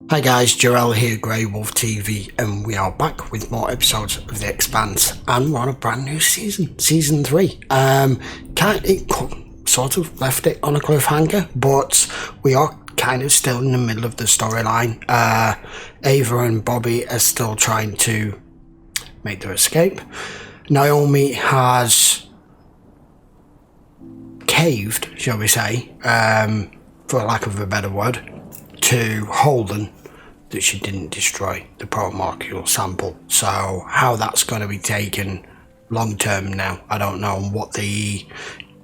Hi guys, Jarrell here, GreyWolf TV, and we are back with more episodes of The Expanse, and we're on a brand new season, Season 3. It sort of left it on a cliffhanger, but we are kind of still in the middle of the storyline. Ava and Bobby are still trying to make their escape. Naomi has caved, shall we say, for lack of a better word, to Holden that she didn't destroy the Protomolecule sample. So how that's going to be taken long term now, I don't know, and what the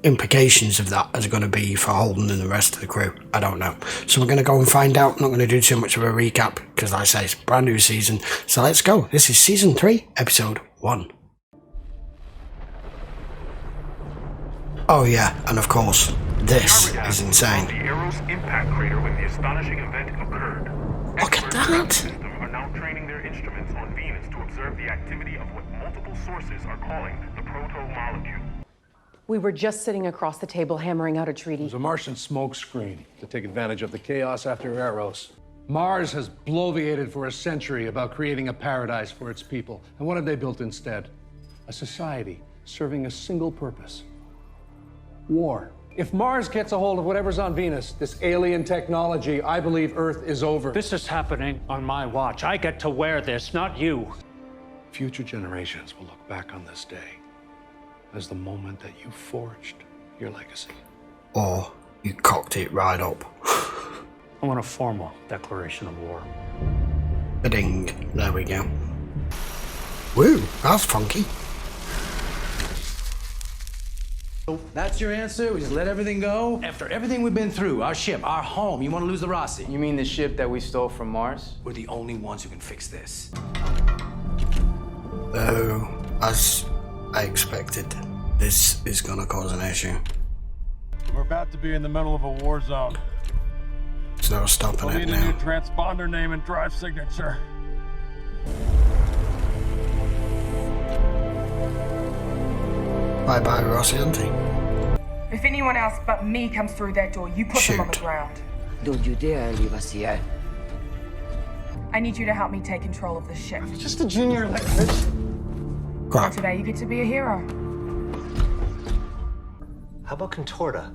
implications of that is going to be for Holden and the rest of the crew, I don't know. So we're going to go and find out. I'm not going to do too much of a recap because, like I say, it's a brand new season. So let's go. This is Season 3, Episode 1. Oh yeah, and of course, this is insane. The Eros impact crater when the astonishing event occurred. Look at that! System are now training their instruments on Venus to observe the activity of what multiple sources are calling the Protomolecule. We were just sitting across the table hammering out a treaty. It was a Martian smokescreen to take advantage of the chaos after Eros. Mars has bloviated for a century about creating a paradise for its people. And what have they built instead? A society serving a single purpose: war. If Mars gets a hold of whatever's on Venus, this alien technology, I believe Earth is over. This is happening on my watch. I get to wear this, not you. Future generations will look back on this day as the moment that you forged your legacy. Or you cocked it right up. I want a formal declaration of war. Ba-ding. There we go. Woo, that's funky. That's your answer? We just let everything go? After everything we've been through, our ship, our home, you want to lose the Rossi? You mean the ship that we stole from Mars? We're the only ones who can fix this. Oh, as I expected, this is gonna cause an issue. We're about to be in the middle of a war zone. There's no stopping We'll it need a new now. transponder name and drive signature. Bye-bye, Rocinante. If anyone else but me comes through that door, you put them on the Shoot. ground. Don't you dare leave us here. I need you to help me take control of the ship. Just a junior electrician. And Crap. today you get to be a hero. How about contorta?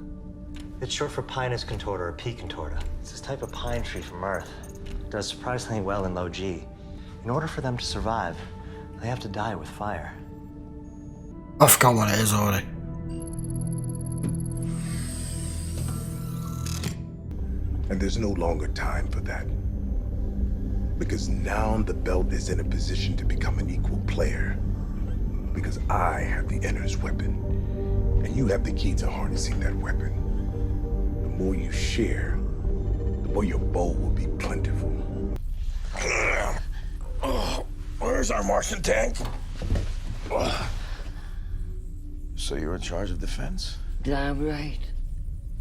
It's short for Pinus contorta or P contorta. It's this type of pine tree from Earth. It does surprisingly well in low G. In order for them to survive, they have to die with fire. I forgot what it is already. And there's no longer time for that. Because now the belt is in a position to become an equal player. Because I have the Enter's weapon, and you have the key to harnessing that weapon. The more you share, the more your bow will be plentiful. Oh, where's our Martian tank? So you're in charge of defense? Damn right.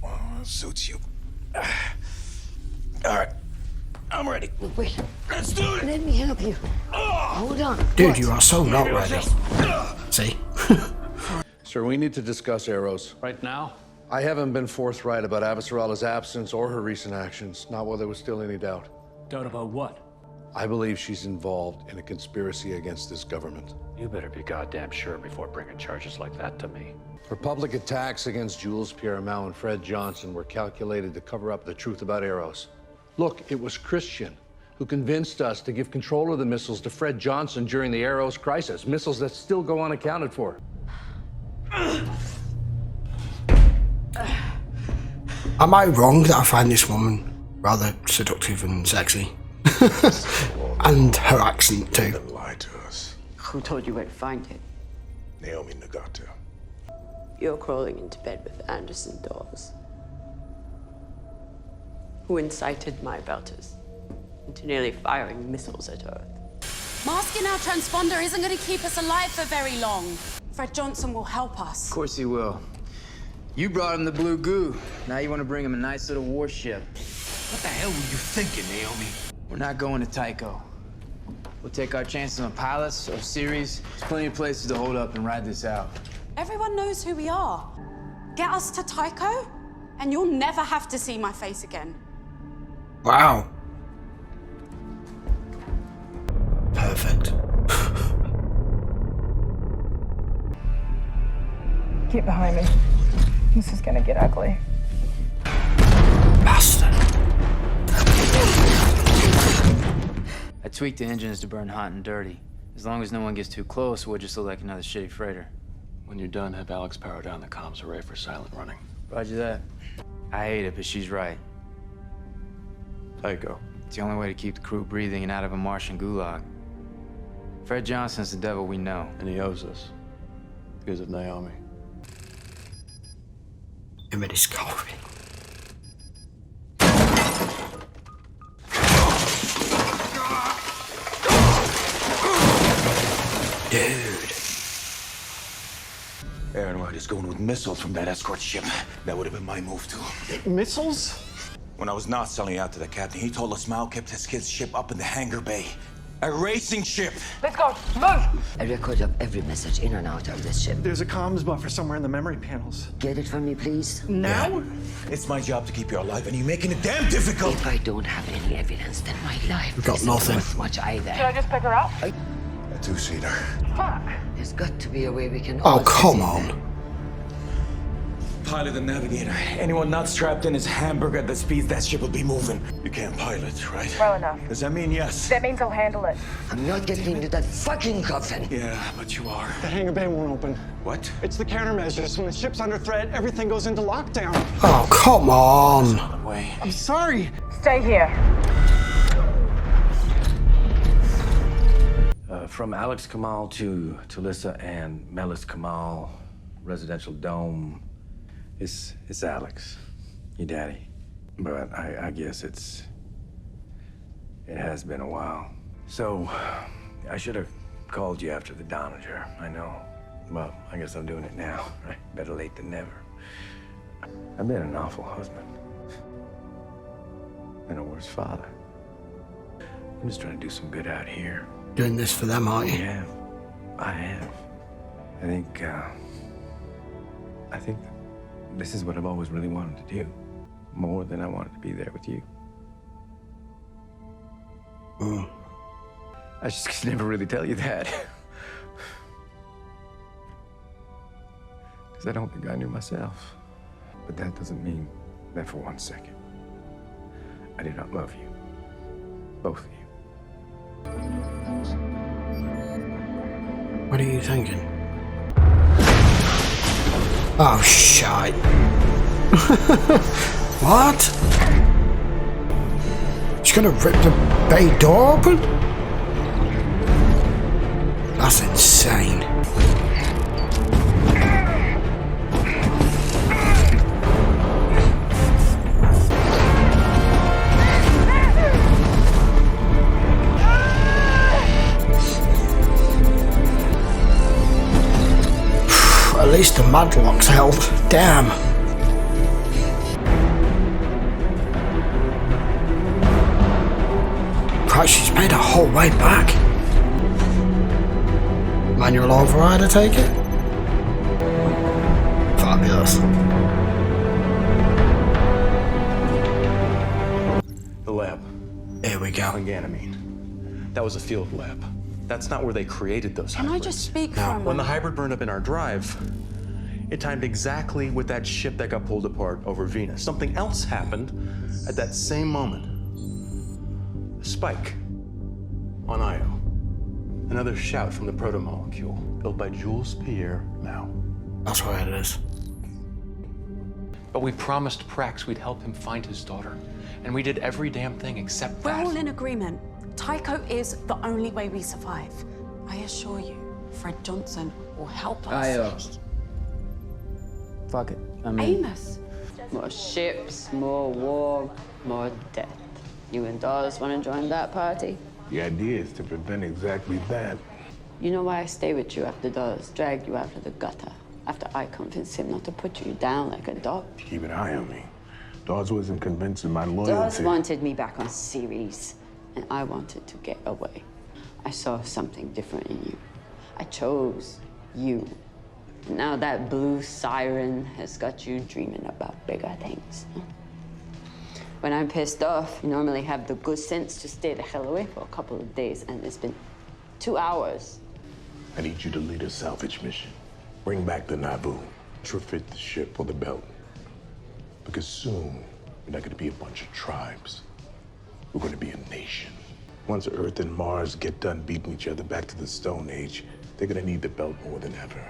Well, suits you. All right, I'm ready. Wait, Let's do it! let me help you. Hold on. Dude, What? you are so not ready. See? Sir, we need to discuss Eros. Right now? I haven't been forthright about Avasarala's absence or her recent actions, not while there was still any doubt. Doubt about what? I believe she's involved in a conspiracy against this government. You better be goddamn sure before bringing charges like that to me. Her public attacks against Jules Pierremont and Fred Johnson were calculated to cover up the truth about Eros. Look, it was Chrisjen who convinced us to give control of the missiles to Fred Johnson during the Eros crisis, missiles that still go unaccounted for. Am I wrong that I find this woman rather seductive and sexy? And her accent too. Them lie to us. Who told you where to find it? Naomi Nagata. You're crawling into bed with Anderson Dawes, who incited my belters into nearly firing missiles at Earth. Masking our transponder isn't going to keep us alive for very long. Fred Johnson will help us. Of course he will. You brought him the blue goo. Now you want to bring him a nice little warship. What the hell were you thinking, Naomi? We're not going to Tycho. We'll take our chances on pilots or series. There's plenty of places to hold up and ride this out. Everyone knows who we are. Get us to Tycho, and you'll never have to see my face again. Wow. Perfect. Get behind me. This is gonna get ugly. Bastard. I tweaked the engines to burn hot and dirty. As long as no one gets too close, we'll just look like another shitty freighter. When you're done, have Alex power down the comms array for silent running. Roger that. I hate it, but she's right. Tycho. It's the only way to keep the crew breathing and out of a Martian gulag. Fred Johnson's the devil we know. And he owes us. Because of Naomi. Him and his coffee. Dude. Aaron White is going with missiles from that escort ship. That would have been my move, too. Missiles? When I was not selling out to the captain, he told us Mal kept his kid's ship up in the hangar bay. A racing ship! Let's go! Move! A record of every message in and out of this ship. There's a comms buffer somewhere in the memory panels. Get it from me, please? Now? Yeah. It's my job to keep you alive, and you're making it damn difficult! If I don't have any evidence, then my life We've got isn't nothing. worth much either. Should I just pick her up? A two-seater. Fuck. There's got to be a way we can Oh, all come fit in on. there. Pilot and navigator. Anyone not strapped in his hamburger at the speeds that ship will be moving. You can't pilot, right? Well enough. Does that mean yes? That means I'll handle it. I'm not getting into that fucking coffin. Yeah, but you are. The hangar bay won't open. What? It's the countermeasures. When the ship's under threat, everything goes into lockdown. Oh, come on. Way. I'm sorry. Stay here. From Alex Kamal to Tulissa and Melis Kamal, residential dome. It's Alex, your daddy. But I guess it has been a while. So, I should have called you after the Donager, I know. Well, I guess I'm doing it now, right? Better late than never. I've been an awful husband. And a worse father. I'm just trying to do some good out here. Doing this for them, aren't you? Yeah, I have. I think this is what I've always really wanted to do. More than I wanted to be there with you. I just could never really tell you that. Because I don't think I knew myself. But that doesn't mean that for 1 second I did not love you. Both of you. What are you thinking? Oh, shite. What? She's gonna rip the bay door open? That's insane. At least the madlock's held. Damn. Christ, she's made a whole way back. Manual override, I take it? Fabulous. The lab. Here we go. Ganymede. That was a field lab. That's not where they created those Can I hybrids. just speak for a moment? When the hybrid burned up in our drive, it timed exactly with that ship that got pulled apart over Venus. Something else happened at that same moment. A spike on Io. Another shout from the Protomolecule, built by Jules Pierre Mao. That's where it is. But we promised Prax we'd help him find his daughter. And we did every damn thing except We're that. all in agreement. Tycho is the only way we survive. I assure you, Fred Johnson will help us. Fuck it. Amos. More ships, more war, more death. You and Dawes want to join that party? The idea is to prevent exactly that. You know why I stay with you after Dawes dragged you out of the gutter? After I convinced him not to put you down like a dog. Keep an eye on me. Dawes wasn't convinced of my Dawes loyalty. wanted me back on Ceres, and I wanted to get away. I saw something different in you. I chose you. Now that blue siren has got you dreaming about bigger things. When I'm pissed off, you normally have the good sense to stay the hell away for a couple of days, and it's been 2 hours. I need you to lead a salvage mission. Bring back the Naboo. Refit the ship for the belt. Because soon, we're not going to be a bunch of tribes. We're going to be a nation. Once Earth and Mars get done beating each other back to the Stone Age, they're going to need the belt more than ever.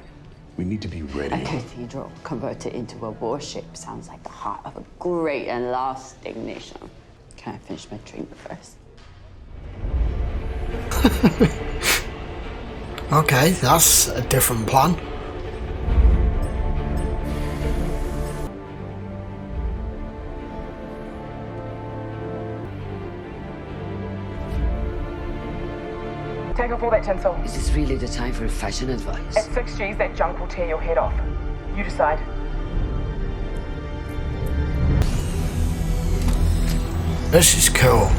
We need to be ready. A cathedral converted into a warship sounds like the heart of a great and lasting nation. Can I finish my drink first? Okay, that's a different plan. Take off all that tinsel. Is this really the time for fashion advice? At 6 Gs, that junk will tear your head off. You decide. This is cool.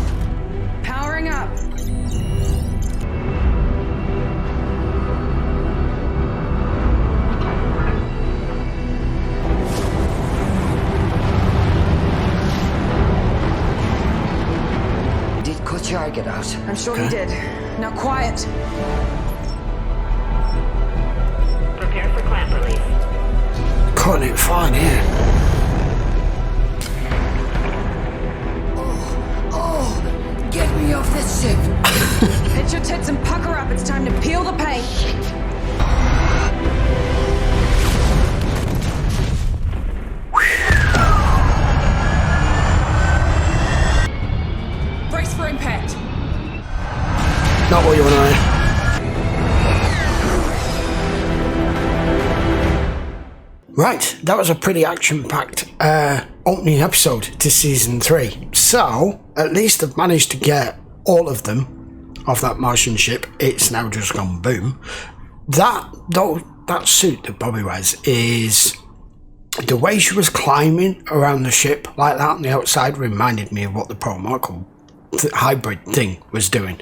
Powering up. Did Kochar get out? I'm sure he did. Now quiet. Prepare for clamp release. Cutting it fine here. Oh, get me off this ship. Hit your tits and pucker up. It's time to peel the paint. Brace for impact. Not what you want to hear. Right, that was a pretty action-packed opening episode to Season 3. So, at least I've managed to get all of them off that Martian ship. It's now just gone boom. That suit that Bobby wears is... The way she was climbing around the ship like that on the outside reminded me of what the Protomolecule hybrid thing was doing.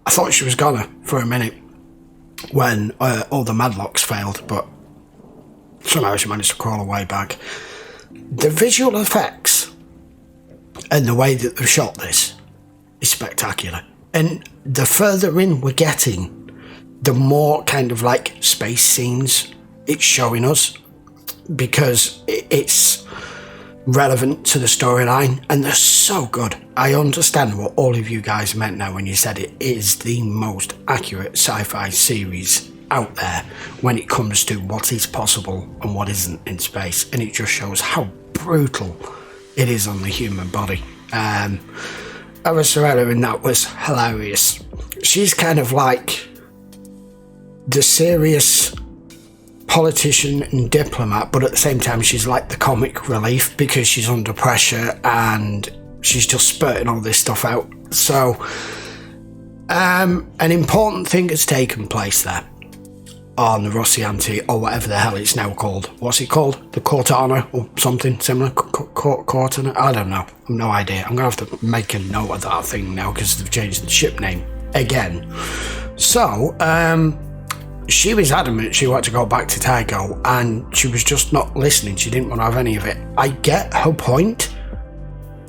I thought she was gonna for a minute when all the Madlocks failed, but somehow she managed to crawl her way back. The visual effects and the way that they've shot this is spectacular. And the further in we're getting, the more kind of like space scenes it's showing us, because it's relevant to the storyline, and they're so good. I understand what all of you guys meant now when you said it is the most accurate sci-fi series out there when it comes to what is possible and what isn't in space, and it just shows how brutal it is on the human body. Avasarala in that was hilarious. She's kind of like the serious politician and diplomat, but at the same time she's like the comic relief because she's under pressure and she's just spurting all this stuff out. So an important thing has taken place there on the Rocinante, or whatever the hell it's now called. What's it called? The Cortana or something similar? Cortana? I don't know. I've no idea. I'm gonna have to make a note of that thing now because they've changed the ship name again. So she was adamant she wanted to go back to Tycho, and she was just not listening. She didn't want to have any of it. I get her point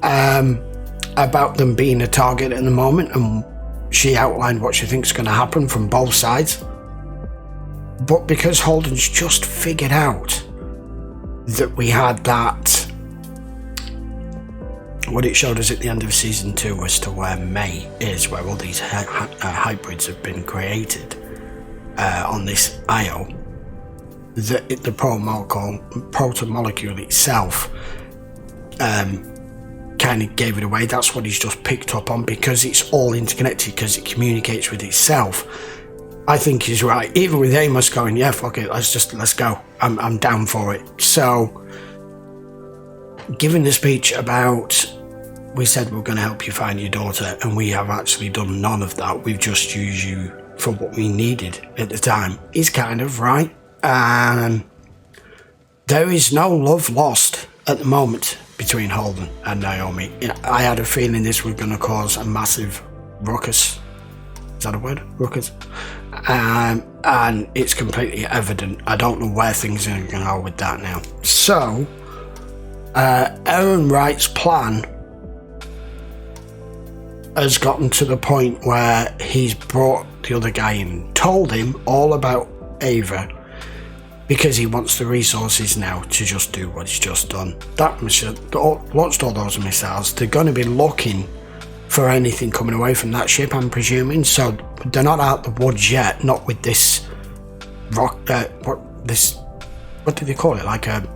about them being a target at the moment, and she outlined what she thinks is going to happen from both sides. But because Holden's just figured out that we had that, what it showed us at the end of Season 2 as to where May is, where all these hybrids have been created on this IO, the protomolecule itself kind of gave it away. That's what he's just picked up on, because it's all interconnected, because it communicates with itself. I think he's right. Even with Amos going, yeah, fuck it, let's go. I'm down for it. So, giving the speech about, we said we're going to help you find your daughter, and we have actually done none of that. We've just used you for what we needed at the time. He's kind of right. There is no love lost at the moment between Holden and Naomi. I had a feeling this was going to cause a massive ruckus. Is that a word? Ruckus? And it's completely evident. I don't know where things are going to go with that now. So, Aaron Wright's plan has gotten to the point where he's brought the other guy in and told him all about Ava, because he wants the resources now to just do what he's just done. That missile launched all those missiles. They're going to be looking for anything coming away from that ship, I'm presuming. So they're not out the woods yet. Not with this what did they call it? Like a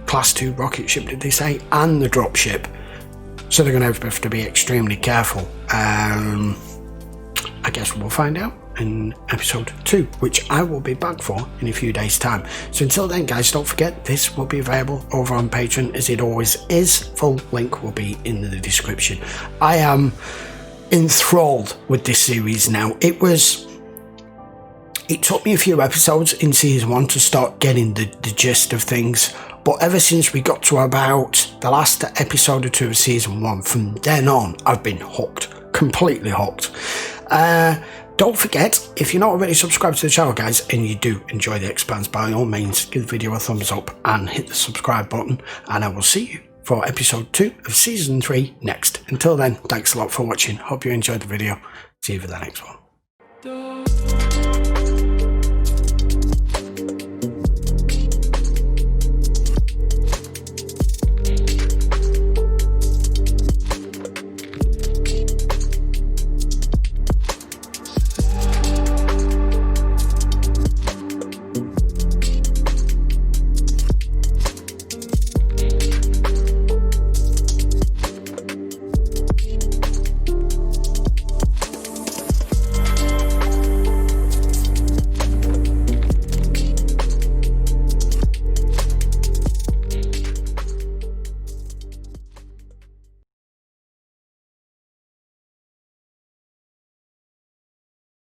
Class 2 rocket ship, did they say? And the drop ship. So they're going to have to be extremely careful. I guess we'll find out in episode 2, which I will be back for in a few days' time. So until then, guys, don't forget this will be available over on Patreon, as it always is. Full link will be in the description. I am enthralled with this series now. It took me a few episodes in season 1 to start getting the gist of things, but ever since we got to about the last episode or 2 of season 1, from then on I've been hooked, completely hooked. Don't forget, if you're not already subscribed to the channel, guys, and you do enjoy The Expanse, by all means, give the video a thumbs up and hit the subscribe button, and I will see you for episode 2 of season 3 next. Until then, thanks a lot for watching. Hope you enjoyed the video. See you for the next one.